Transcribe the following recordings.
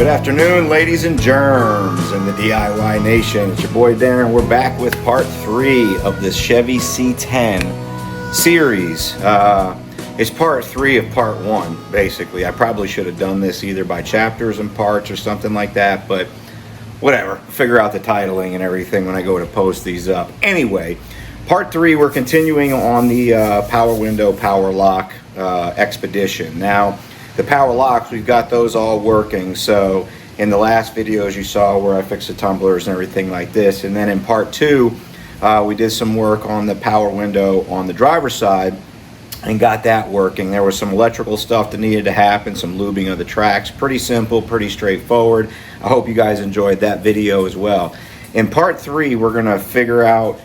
Good afternoon, ladies and germs in the DIY Nation. It's your boy Darren. We're back with part 3 of this Chevy C10 series. It's part 3 of part 1, basically. I probably should have done this either by chapters and parts or something like that, but whatever. Figure out the titling and everything when I go to post these up. Anyway, part 3, we're continuing on the power window, power lock expedition. Now, the power locks, we've got those all working. So in the last videos you saw where I fixed the tumblers and everything like this. And then in part 2, we did some work on the power window on the driver's side and got that working. There was some electrical stuff that needed to happen, some lubing of the tracks. Pretty simple, pretty straightforward. I hope you guys enjoyed that video as well. In part 3, we're gonna figure out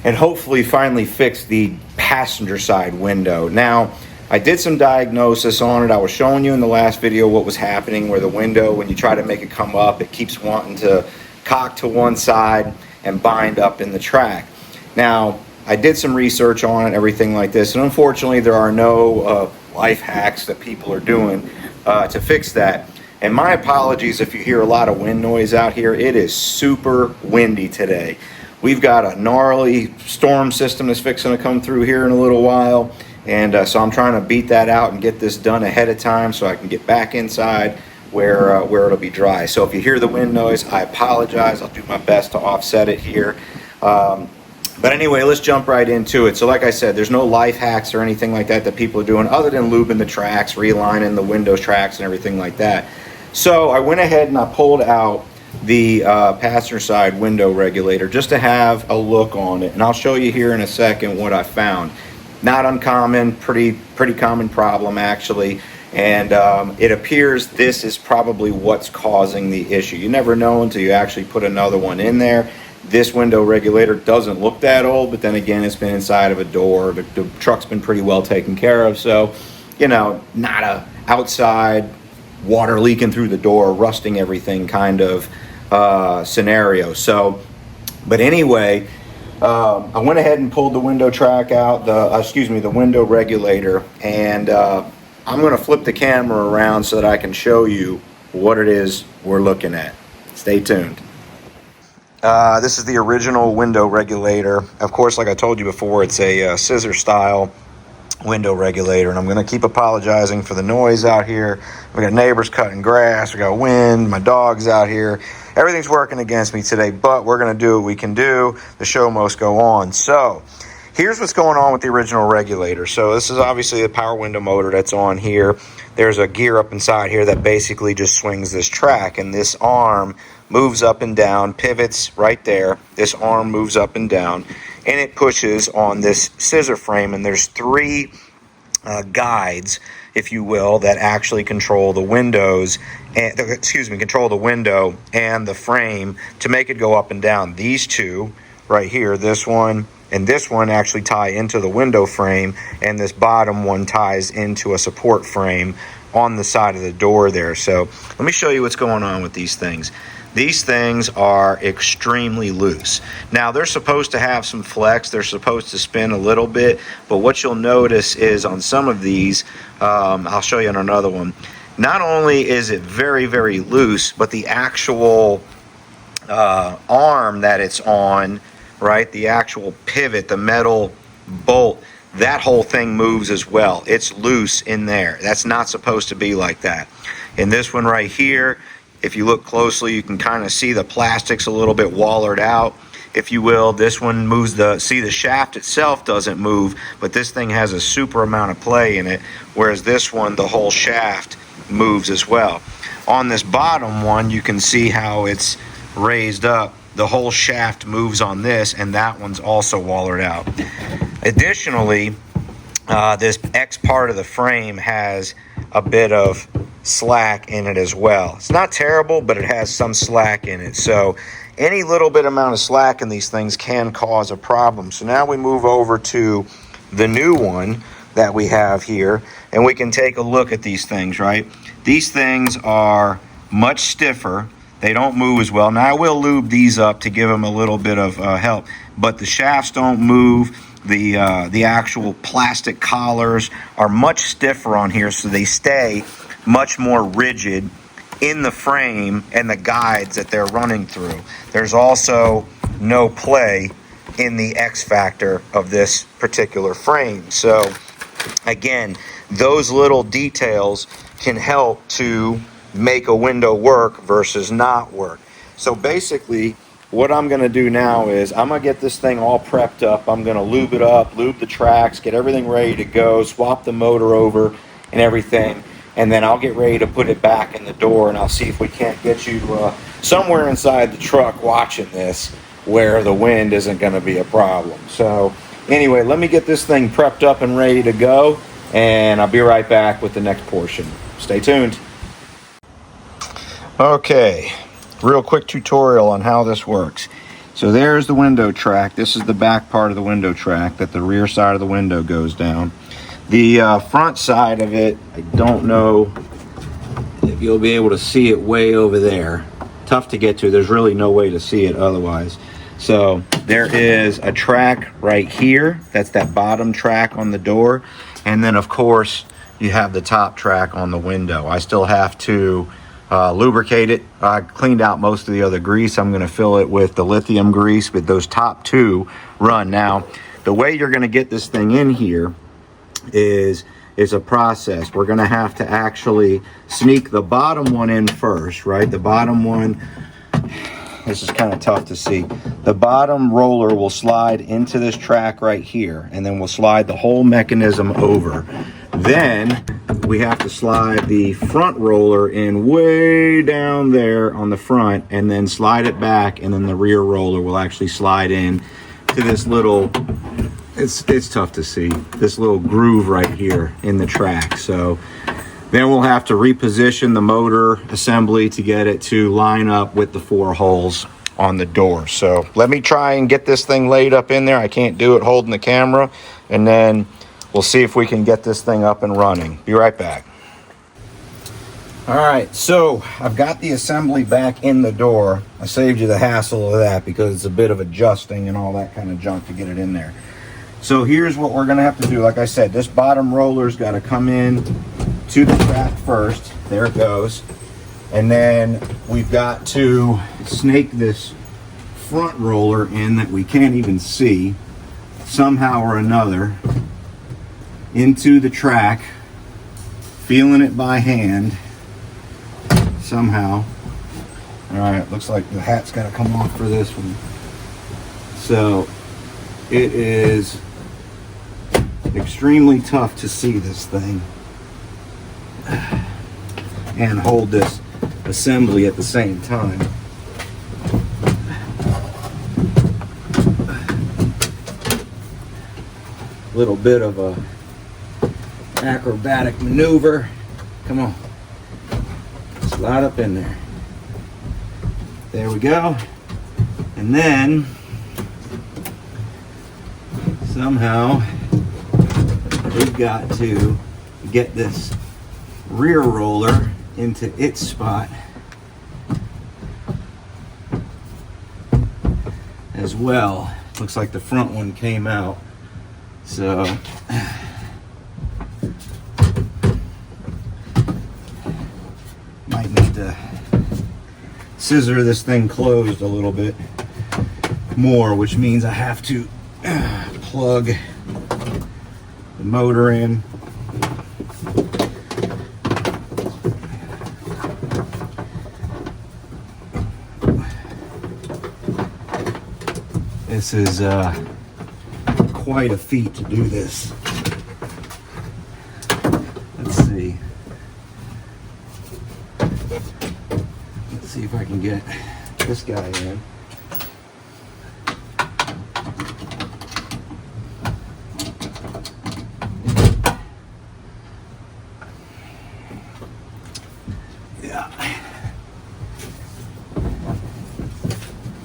and hopefully finally fix the passenger side window. Now, I did some diagnosis on it. I was showing you in the last video what was happening where the window, when you try to make it come up, it keeps wanting to cock to one side and bind up in the track. Now, I did some research on it, everything like this, and unfortunately there are no life hacks that people are doing to fix that. And my apologies if you hear a lot of wind noise out here. It is super windy today. We've got a gnarly storm system that's fixing to come through here in a little while. And so I'm trying to beat that out and get this done ahead of time so I can get back inside where it'll be dry. So if you hear the wind noise, I apologize. I'll do my best to offset it here. But anyway, let's jump right into it. So like I said, there's no life hacks or anything like that that people are doing other than lubing the tracks, realigning the window tracks and everything like that. So I went ahead and I pulled out the passenger side window regulator just to have a look on it. And I'll show you here in a second what I found. Not uncommon, pretty common problem actually, and it appears this is probably what's causing the issue. You never know until you actually put another one in there. This window regulator doesn't look that old, but then again, it's been inside of a door. The truck's been pretty well taken care of, so you know, not a outside water leaking through the door, rusting everything kind of scenario. So, but anyway. I went ahead and pulled the window track out, the window regulator, and I'm going to flip the camera around so that I can show you what it is we're looking at. Stay tuned. This is the original window regulator. Of course, like I told you before, it's a scissor style window regulator, and I'm going to keep apologizing for the noise out here. We got neighbors cutting grass, we got wind, my dog's out here. Everything's working against me today, but we're going to do what we can do. The show must go on. So here's what's going on with the original regulator. So this is obviously a power window motor that's on here. There's a gear up inside here that basically just swings this track, and this arm moves up and down, pivots right there. This arm moves up and down, and it pushes on this scissor frame, and there's 3 guides, if you will, that actually control the windows, and control the window and the frame to make it go up and down. These 2 right here, this one and this one, actually tie into the window frame, and this bottom one ties into a support frame on the side of the door there. So let me show you what's going on with these things. These things are extremely loose. Now, they're supposed to have some flex. They're supposed to spin a little bit. But what you'll notice is on some of these, I'll show you on another one, not only is it very, very loose, but the actual arm that it's on, right, the actual pivot, the metal bolt, that whole thing moves as well. It's loose in there. That's not supposed to be like that. In this one right here, if you look closely, you can kind of see the plastic's a little bit wallered out, if you will. This one moves the shaft itself doesn't move, but this thing has a super amount of play in it, whereas this one, the whole shaft moves as well. On this bottom one, you can see how it's raised up. The whole shaft moves on this, and that one's also wallered out. Additionally, this X part of the frame has a bit of slack in it as well. It's not terrible, but it has some slack in it. So any little bit amount of slack in these things can cause a problem. So now we move over to the new one that we have here, and we can take a look at these things, right? These things are much stiffer. They don't move as well. Now I will lube these up to give them a little bit of help, but the shafts don't move. The actual plastic collars are much stiffer on here, so they stay much more rigid in the frame and the guides that they're running through. There's also no play in the X factor of this particular frame. So again, those little details can help to make a window work versus not work. So basically, what I'm going to do now is I'm going to get this thing all prepped up. I'm going to lube it up, lube the tracks, get everything ready to go, swap the motor over and everything, and then I'll get ready to put it back in the door, and I'll see if we can't get you somewhere inside the truck watching this where the wind isn't going to be a problem. So anyway, let me get this thing prepped up and ready to go, and I'll be right back with the next portion. Stay tuned. Okay, real quick tutorial on how this works. So there's the window track. This is the back part of the window track that the rear side of the window goes down. The front side of it, I don't know if you'll be able to see it way over there. Tough to get to. There's really no way to see it otherwise. So there is a track right here. That's that bottom track on the door. And then of course you have the top track on the window. I still have to lubricate it. I cleaned out most of the other grease. I'm going to fill it with the lithium grease, but those top two run. Now, the way you're going to get this thing in here is a process. We're going to have to actually sneak the bottom one in first, right? The bottom one, this is kind of tough to see. The bottom roller will slide into this track right here, and then we'll slide the whole mechanism over. Then we have to slide the front roller in way down there on the front, and then slide it back, and then the rear roller will actually slide in to this little, it's tough to see, this little groove right here in the track. So then we'll have to reposition the motor assembly to get it to line up with the 4 holes on the door. So let me try and get this thing laid up in there. I can't do it holding the camera, and then we'll see if we can get this thing up and running. Be right back. All right, so I've got the assembly back in the door. I saved you the hassle of that because it's a bit of adjusting and all that kind of junk to get it in there. So here's what we're gonna have to do. Like I said, this bottom roller's gotta come in to the track first. There it goes. And then we've got to snake this front roller in that we can't even see somehow or another into the track, feeling it by hand somehow. All right, looks like the hat's got to come off for this one. So it is extremely tough to see this thing and hold this assembly at the same time. Little bit of a acrobatic maneuver. Come on, slide up in there. There we go. And then somehow we've got to get this rear roller into its spot as well. Looks like the front one came out, so might need to scissor this thing closed a little bit more, which means I have to plug the motor in. This is quite a feat to do this. Let's see. Let's see if I can get this guy in.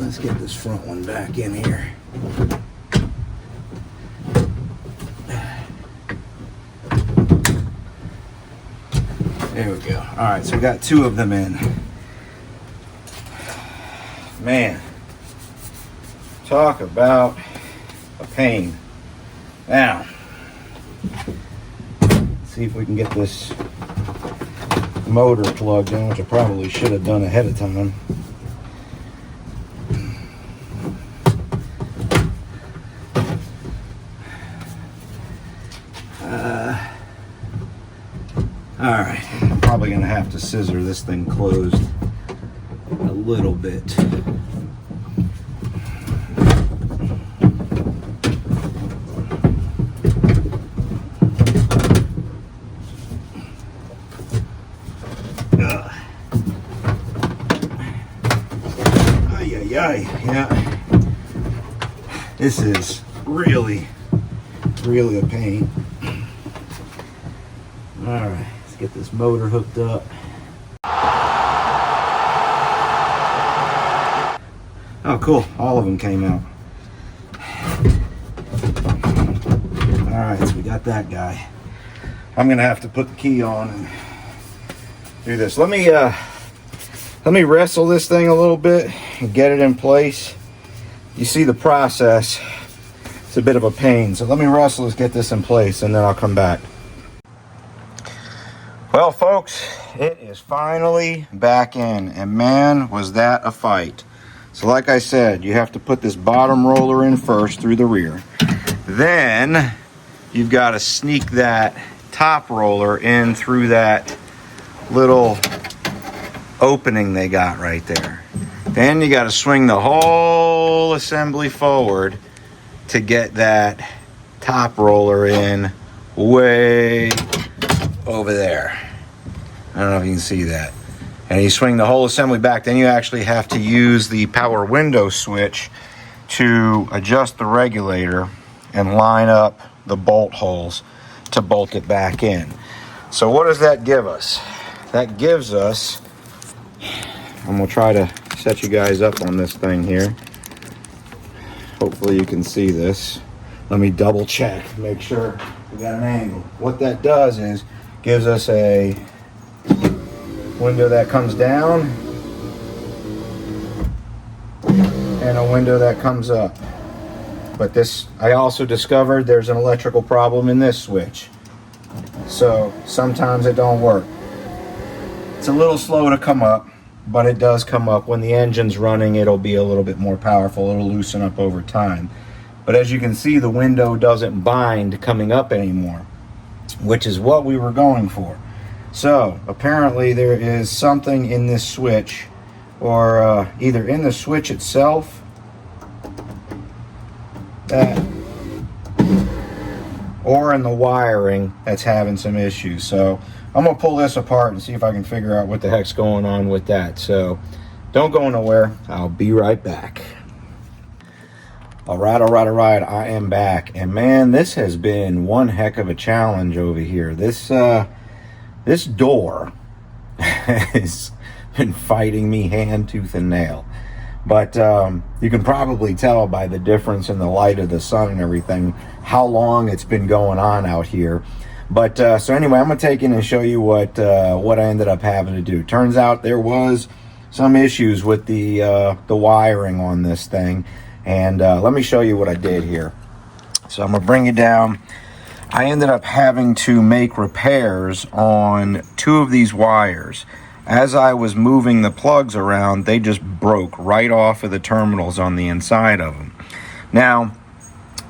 Let's get this front one back in here. There we go. All right, so we got 2 of them in. Man, talk about a pain. Now, let's see if we can get this motor plugged in, which I probably should have done ahead of time. Alright, I'm probably going to have to scissor this thing closed a little bit. Yeah, this is really a pain. All right, let's get this motor hooked up. Oh, cool, all of them came out. All right, so we got that guy. I'm gonna have to put the key on and do this. Let me wrestle this thing a little bit and get it in place. You see the process. It's a bit of a pain. So let me wrestle this, get this in place, and then I'll come back. Well, folks, it is finally back in. And man, was that a fight. So like I said, you have to put this bottom roller in first through the rear. Then you've got to sneak that top roller in through that little opening they got right there. Then you got to swing the whole assembly forward to get that top roller in way over there. I don't know if you can see that. And you swing the whole assembly back. Then you actually have to use the power window switch to adjust the regulator and line up the bolt holes to bolt it back in. So what does that give us? That gives us, I'm going to try to set you guys up on this thing here. Hopefully you can see this. Let me double check, make sure we got an angle. What that does is gives us a window that comes down and a window that comes up. But this, I also discovered there's an electrical problem in this switch. So sometimes it don't work. It's a little slow to come up, but it does come up. When the engine's running, it'll be a little bit more powerful. It'll loosen up over time. But as you can see, the window doesn't bind coming up anymore, which is what we were going for. So apparently there is something in this switch, or either in the switch itself, or in the wiring that's having some issues. So I'm gonna pull this apart and see if I can figure out what the heck's going on with that. So don't go nowhere, I'll be right back. All right, I am back. And man, this has been one heck of a challenge over here. This door has been fighting me hand, tooth, and nail. But you can probably tell by the difference in the light of the sun and everything how long it's been going on out here. But so anyway, I'm gonna take in and show you what I ended up having to do. Turns out there was some issues with the wiring on this thing, and let me show you what I did here. So I'm gonna bring you down. I ended up having to make repairs on two of these wires. As I was moving the plugs around, they just broke right off of the terminals on the inside of them. Now,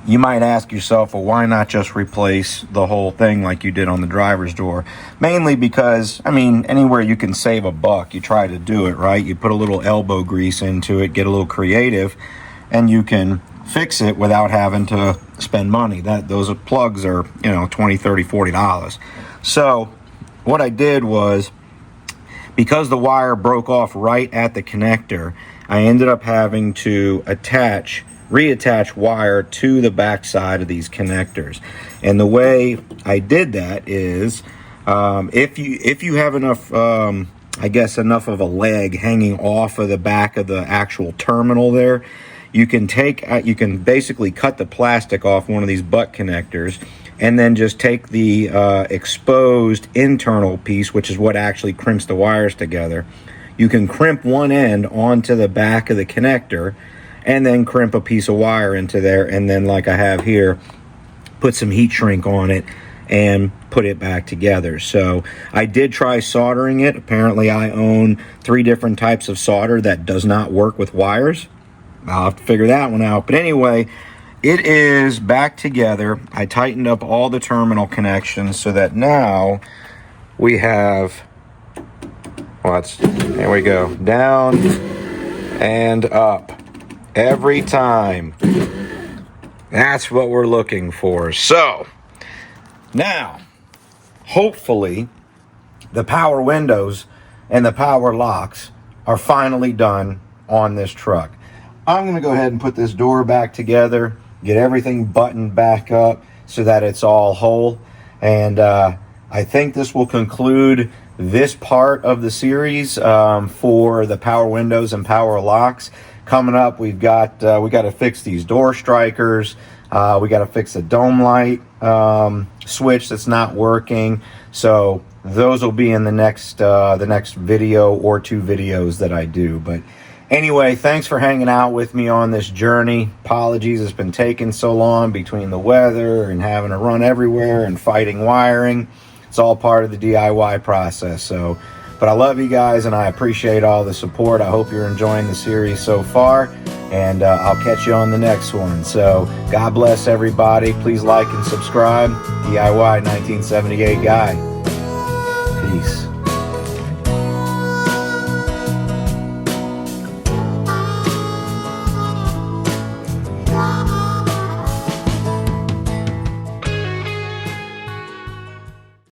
you might ask yourself, well, why not just replace the whole thing like you did on the driver's door? Mainly because, I mean, anywhere you can save a buck, you try to do it, right? You put a little elbow grease into it, get a little creative, and you can fix it without having to spend money. Those plugs are, you know, $20, $30, $40. So what I did was, because the wire broke off right at the connector, I ended up having to reattach wire to the back side of these connectors. And the way I did that is, if you have enough, I guess enough of a leg hanging off of the back of the actual terminal there, you can basically cut the plastic off one of these butt connectors, and then just take the exposed internal piece, which is what actually crimps the wires together. You can crimp one end onto the back of the connector, and then crimp a piece of wire into there, and then, like I have here, put some heat shrink on it and put it back together. So I did try soldering it. Apparently I own 3 different types of solder that does not work with wires. I'll have to figure that one out. But anyway, it is back together. I tightened up all the terminal connections so that now we have, there we go, down and up every time. That's what we're looking for. So now, hopefully, the power windows and the power locks are finally done on this truck. I'm going to go ahead and put this door back together, get everything buttoned back up so that it's all whole. And I think this will conclude this part of the series for the power windows and power locks. Coming up, we got to fix these door strikers. We got to fix the dome light switch that's not working. So those will be in the next video or 2 videos that I do. But anyway, thanks for hanging out with me on this journey. Apologies, it's been taking so long between the weather and having to run everywhere and fighting wiring. It's all part of the DIY process. So, but I love you guys and I appreciate all the support. I hope you're enjoying the series so far, and I'll catch you on the next one. So God bless everybody. Please like and subscribe. DIY 1978 Guy.